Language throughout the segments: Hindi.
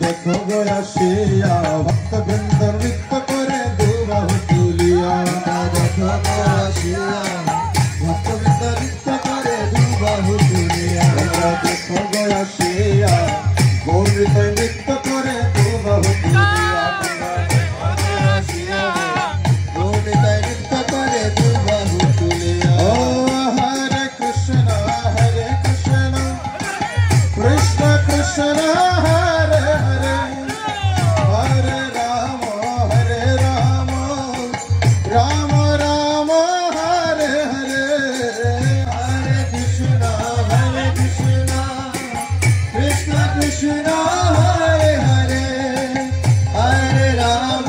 देखो गया शिया भक्त बिंद नृत्य करे दुबाहु तुलिया देखो गया शिया भक्त बिंद नृत्य करे दुबाहु तुलिया देखो गया शिया गौरित नृत्य करे दुबाहु तुलिया गौरित नृत्य करे दुबाहु तुलिया ओ हरे कृष्ण कृष्ण कृष्ण हरे हरे हरे राम राम राम हरे हरे हरे कृष्ण कृष्ण कृष्ण हरे हरे हरे राम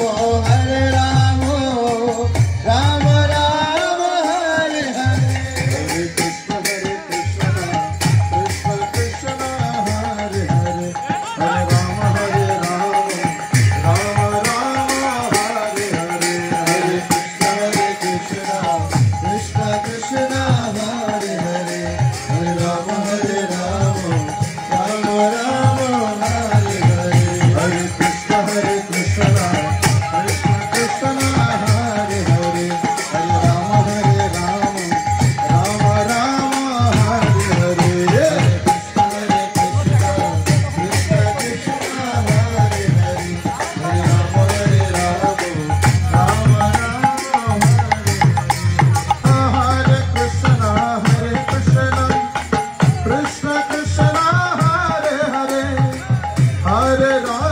राम राम हरे हरे हरे कृष्ण कृष्ण कृष्ण हरे हरे हरे राम राम राम हरे हरे हरे कृष्ण कृष्ण कृष्ण हरे हरे हरे राम राम राम हरे हरे हरे कृष्ण कृष्ण कृष्ण हरे हरे हरे राम राम राम हरे हरे हरे कृष्ण कृष्ण कृष्ण हरे हरे हरे राम राम राम हरे कृष्ण कृष्ण कृष्ण हरे हरे हरे राम